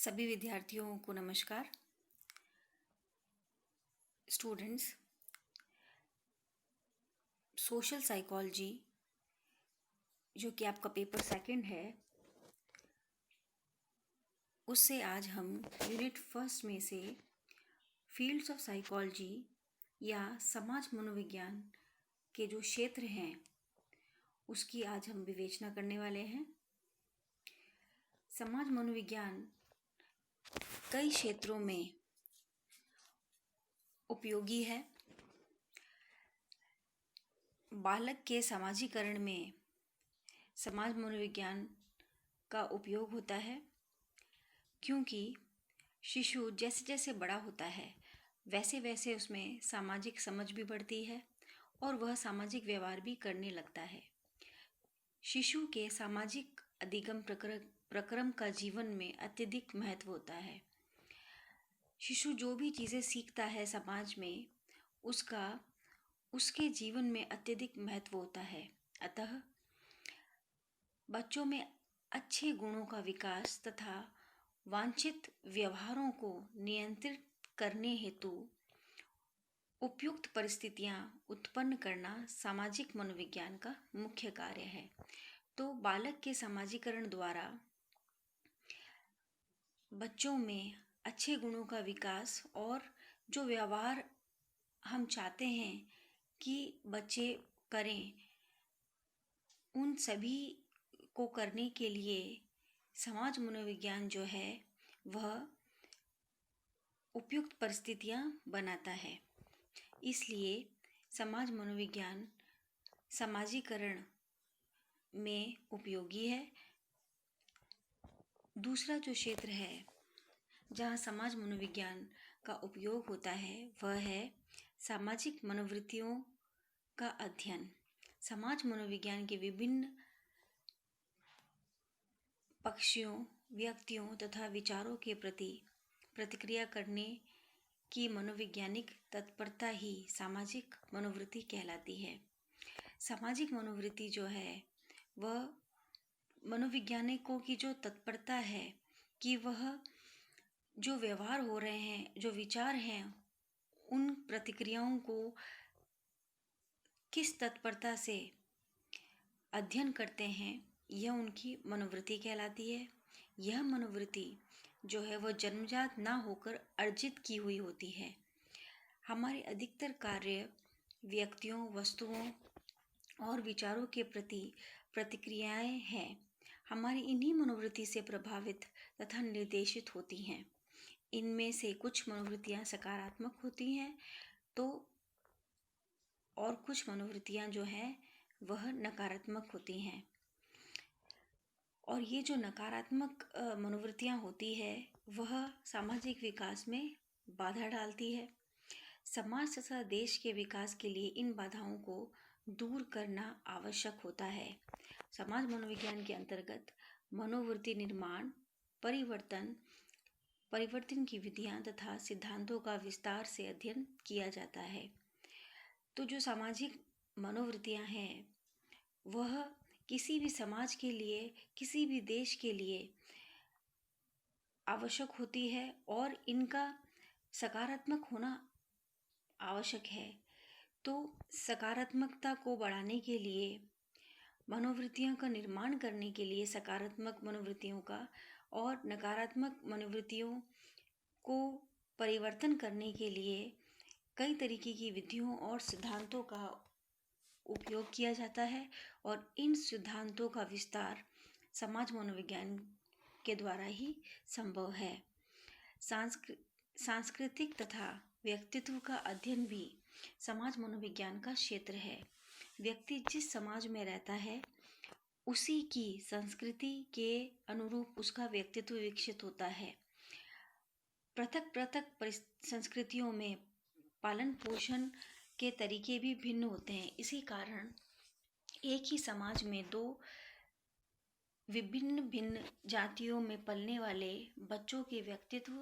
सभी विद्यार्थियों को नमस्कार। स्टूडेंट्स, सोशल साइकोलॉजी जो कि आपका पेपर सेकंड है, उससे आज हम यूनिट फर्स्ट में से फील्ड्स ऑफ साइकोलॉजी या समाज मनोविज्ञान के जो क्षेत्र हैं उसकी आज हम विवेचना करने वाले हैं। समाज मनोविज्ञान कई क्षेत्रों में उपयोगी है। बालक के समाजीकरण में समाज मनोविज्ञान का उपयोग होता है, क्योंकि शिशु जैसे जैसे बड़ा होता है वैसे वैसे उसमें सामाजिक समझ भी बढ़ती है और वह सामाजिक व्यवहार भी करने लगता है। शिशु के सामाजिक अधिगम प्रक्रम का जीवन में अत्यधिक महत्व होता है। शिशु जो भी चीज़ें सीखता है समाज में, उसका उसके जीवन में अत्यधिक महत्व होता है। अतः बच्चों में अच्छे गुणों का विकास तथा वांछित व्यवहारों को नियंत्रित करने हेतु उपयुक्त परिस्थितियां उत्पन्न करना सामाजिक मनोविज्ञान का मुख्य कार्य है। तो बालक के समाजीकरण द्वारा बच्चों में अच्छे गुणों का विकास और जो व्यवहार हम चाहते हैं कि बच्चे करें, उन सभी को करने के लिए समाज मनोविज्ञान जो है वह उपयुक्त परिस्थितियां बनाता है। इसलिए समाज मनोविज्ञान समाजीकरण में उपयोगी है। दूसरा जो क्षेत्र है जहाँ समाज मनोविज्ञान का उपयोग होता है वह है सामाजिक मनोवृत्तियों का अध्ययन। समाज मनोविज्ञान के विभिन्न पक्षियों, व्यक्तियों तथा विचारों के प्रति प्रतिक्रिया करने की मनोवैज्ञानिक तत्परता ही सामाजिक मनोवृत्ति कहलाती है। सामाजिक मनोवृत्ति जो है वह मनोवैज्ञानिकों की जो तत्परता है कि वह जो व्यवहार हो रहे हैं, जो विचार हैं, उन प्रतिक्रियाओं को किस तत्परता से अध्ययन करते हैं, यह उनकी मनोवृत्ति कहलाती है। यह मनोवृत्ति जो है वह जन्मजात ना होकर अर्जित की हुई होती है। हमारे अधिकतर कार्य व्यक्तियों, वस्तुओं और विचारों के प्रति प्रतिक्रियाएं हैं, हमारी इन्हीं मनोवृत्ति से प्रभावित तथा निर्देशित होती हैं। इनमें से कुछ मनोवृत्तियां सकारात्मक होती हैं तो और कुछ मनोवृत्तियां जो हैं वह नकारात्मक होती हैं। और ये जो नकारात्मक मनोवृत्तियां होती है वह सामाजिक विकास में बाधा डालती है। समाज तथा देश के विकास के लिए इन बाधाओं को दूर करना आवश्यक होता है। समाज मनोविज्ञान के अंतर्गत मनोवृत्ति निर्माण, परिवर्तन की विधियां तथा सिद्धांतों का विस्तार से अध्ययन किया जाता है। तो जो सामाजिक मनोवृत्तियां हैं वह किसी भी समाज के लिए, किसी भी देश के लिए आवश्यक होती है और इनका सकारात्मक होना आवश्यक है। तो सकारात्मकता को बढ़ाने के लिए, मनोवृत्तियों का निर्माण करने के लिए सकारात्मक मनोवृत्तियों का और नकारात्मक मनोवृत्तियों को परिवर्तन करने के लिए कई तरीके की विधियों और सिद्धांतों का उपयोग किया जाता है और इन सिद्धांतों का विस्तार समाज मनोविज्ञान के द्वारा ही संभव है। सांस्कृतिक तथा व्यक्तित्व का अध्ययन भी समाज मनोविज्ञान का क्षेत्र है। व्यक्ति जिस समाज में रहता है उसी की संस्कृति के अनुरूप उसका व्यक्तित्व विकसित होता है। पृथक पृथक संस्कृतियों में पालन पोषण के तरीके भी भिन्न होते हैं। इसी कारण एक ही समाज में दो भिन्न जातियों में पलने वाले बच्चों के व्यक्तित्व,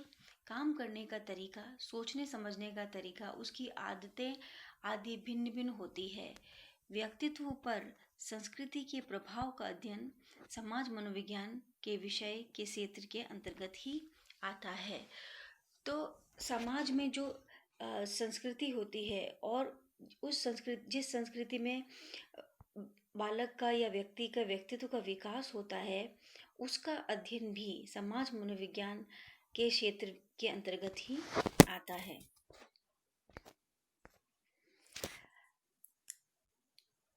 काम करने का तरीका, सोचने समझने का तरीका, उसकी आदतें आदि भिन्न भिन्न होती है। व्यक्तित्व पर संस्कृति के प्रभाव का अध्ययन समाज मनोविज्ञान के विषय के क्षेत्र के अंतर्गत ही आता है। तो समाज में जो संस्कृति होती है और जिस संस्कृति में बालक का या व्यक्ति का व्यक्तित्व का विकास होता है, उसका अध्ययन भी समाज मनोविज्ञान के क्षेत्र के अंतर्गत ही आता है।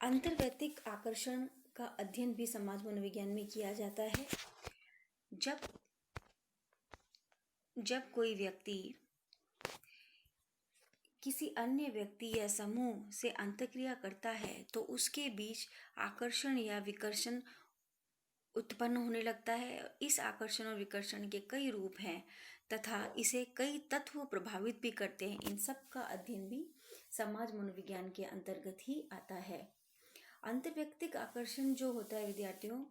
अंतर्वैयक्तिक आकर्षण का अध्ययन भी समाज मनोविज्ञान में किया जाता है। जब कोई व्यक्ति किसी अन्य व्यक्ति या समूह से अंतःक्रिया करता है तो उसके बीच आकर्षण या विकर्षण उत्पन्न होने लगता है। इस आकर्षण और विकर्षण के कई रूप हैं तथा इसे कई तत्व प्रभावित भी करते हैं। इन सब का अध्ययन भी समाज मनोविज्ञान के अंतर्गत ही आता है। अंतर्वैयक्तिक आकर्षण जो होता है विद्यार्थियों,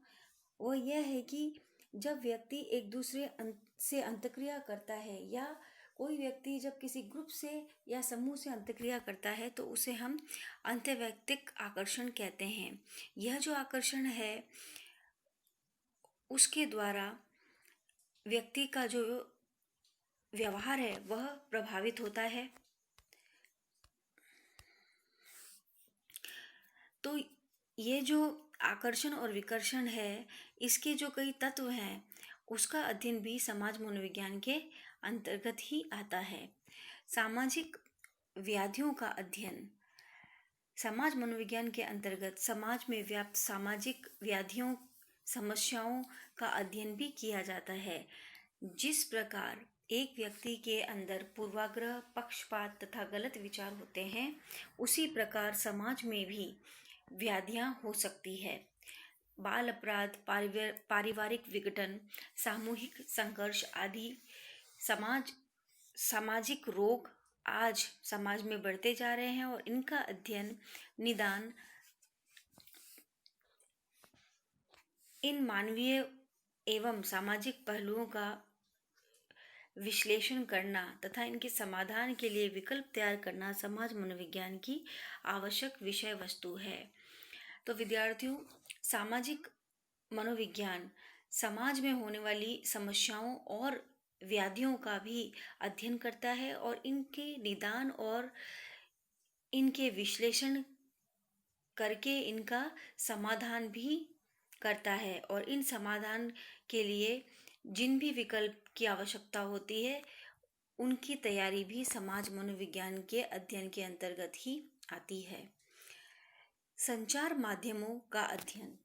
वो यह है कि जब व्यक्ति एक दूसरे से अंतःक्रिया करता है या कोई व्यक्ति जब किसी ग्रुप से या समूह से अंतःक्रिया करता है तो उसे हम अंतर्वैयक्तिक आकर्षण कहते हैं। यह जो आकर्षण है उसके द्वारा व्यक्ति का जो व्यवहार है वह प्रभावित होता है। तो ये जो आकर्षण और विकर्षण है, इसके जो कई तत्व हैं उसका अध्ययन भी समाज मनोविज्ञान के अंतर्गत ही आता है। सामाजिक व्याधियों का अध्ययन समाज मनोविज्ञान के अंतर्गत समाज में व्याप्त सामाजिक व्याधियों समस्याओं का अध्ययन भी किया जाता है। जिस प्रकार एक व्यक्ति के अंदर पूर्वाग्रह, पक्षपात तथा गलत विचार होते हैं, उसी प्रकार समाज में भी व्याधियां हो सकती है। बाल अपराध, पारिवारिक विघटन, सामूहिक संघर्ष आदि सामाजिक रोग आज समाज में बढ़ते जा रहे हैं और इनका अध्ययन, निदान इन मानवीय एवं सामाजिक पहलुओं का विश्लेषण करना तथा इनके समाधान के लिए विकल्प तैयार करना समाज मनोविज्ञान की आवश्यक विषय वस्तु है। तो विद्यार्थियों, सामाजिक मनोविज्ञान समाज में होने वाली समस्याओं और व्याधियों का भी अध्ययन करता है और इनके निदान और इनके विश्लेषण करके इनका समाधान भी करता है और इन समाधान के लिए जिन भी विकल्प की आवश्यकता होती है उनकी तैयारी भी समाज मनोविज्ञान के अध्ययन के अंतर्गत ही आती है। संचार माध्यमों का अध्ययन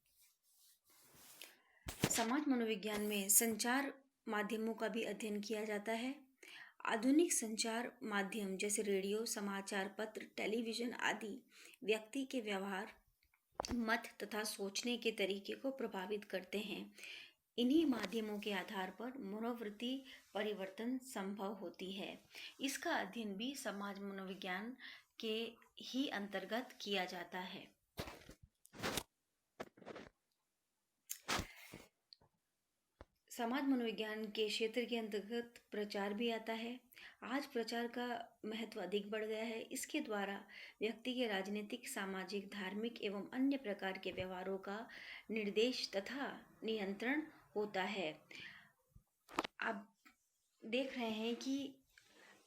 समाज मनोविज्ञान में संचार माध्यमों का भी अध्ययन किया जाता है। आधुनिक संचार माध्यम जैसे रेडियो, समाचार पत्र, टेलीविजन आदि व्यक्ति के व्यवहार, मत तथा सोचने के तरीके को प्रभावित करते हैं। इन्हीं माध्यमों के आधार पर मनोवृत्ति परिवर्तन संभव होती है। इसका अध्ययन भी समाज मनोविज्ञान के ही अंतर्गत किया जाता है। समाज मनोविज्ञान के क्षेत्र के अंतर्गत प्रचार भी आता है। आज प्रचार का महत्व अधिक बढ़ गया है। इसके द्वारा व्यक्ति के राजनीतिक, सामाजिक, धार्मिक एवं अन्य प्रकार के व्यवहारों का निर्देश तथा नियंत्रण होता है। आप देख रहे हैं कि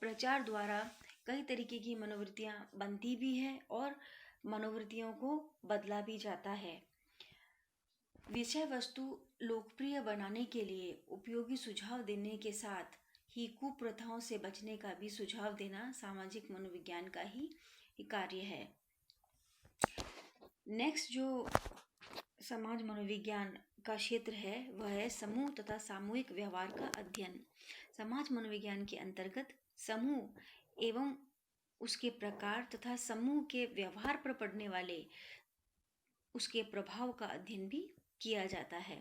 प्रचार द्वारा कई तरीके की मनोवृत्तियां बनती भी हैं और मनोवृत्तियों को बदला भी जाता है। विषय वस्तु लोकप्रिय बनाने के लिए उपयोगी सुझाव देने के साथ ही कुप्रथाओं से बचने का भी सुझाव देना सामाजिक मनोविज्ञान का ही कार्य है। नेक्स्ट जो समाज मनोविज्ञान का क्षेत्र है वह है समूह तथा सामूहिक व्यवहार का अध्ययन। समाज मनोविज्ञान के अंतर्गत समूह एवं उसके प्रकार तथा समूह के व्यवहार पर पड़ने वाले उसके प्रभाव का अध्ययन भी किया जाता है।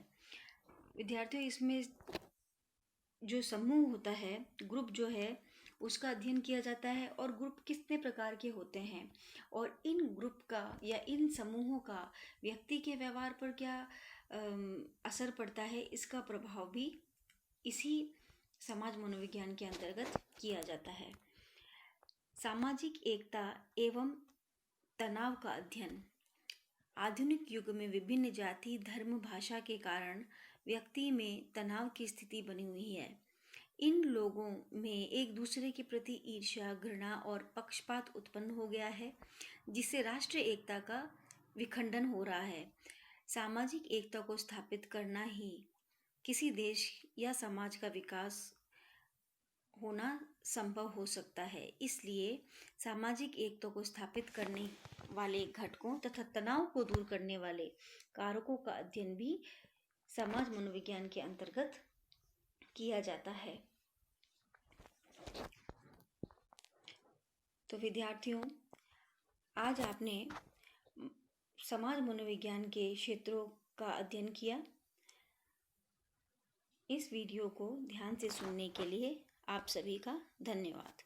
विद्यार्थियों, इसमें जो समूह होता है, ग्रुप जो है, उसका अध्ययन किया जाता है और ग्रुप कितने प्रकार के होते हैं और इन ग्रुप का या इन समूहों का व्यक्ति के व्यवहार पर क्या असर पड़ता है, इसका प्रभाव भी इसी समाज मनोविज्ञान के अंतर्गत किया जाता है। सामाजिक एकता एवं तनाव का अध्ययन। आधुनिक युग में विभिन्न जाति, धर्म, भाषा के कारण व्यक्ति में तनाव की स्थिति बनी हुई है। इन लोगों में एक दूसरे के प्रति ईर्ष्या, घृणा और पक्षपात उत्पन्न हो गया है, जिससे राष्ट्रीय एकता का विखंडन हो रहा है। सामाजिक एकता को स्थापित करना ही किसी देश या समाज का विकास होना संभव हो सकता है। इसलिए सामाजिक एकता को स्थापित करने वाले घटकों तथा तनाव को दूर करने वाले कारकों का अध्ययन भी समाज मनोविज्ञान के अंतर्गत किया जाता है। तो विद्यार्थियों, आज आपने समाज मनोविज्ञान के क्षेत्रों का अध्ययन किया। इस वीडियो को ध्यान से सुनने के लिए आप सभी का धन्यवाद।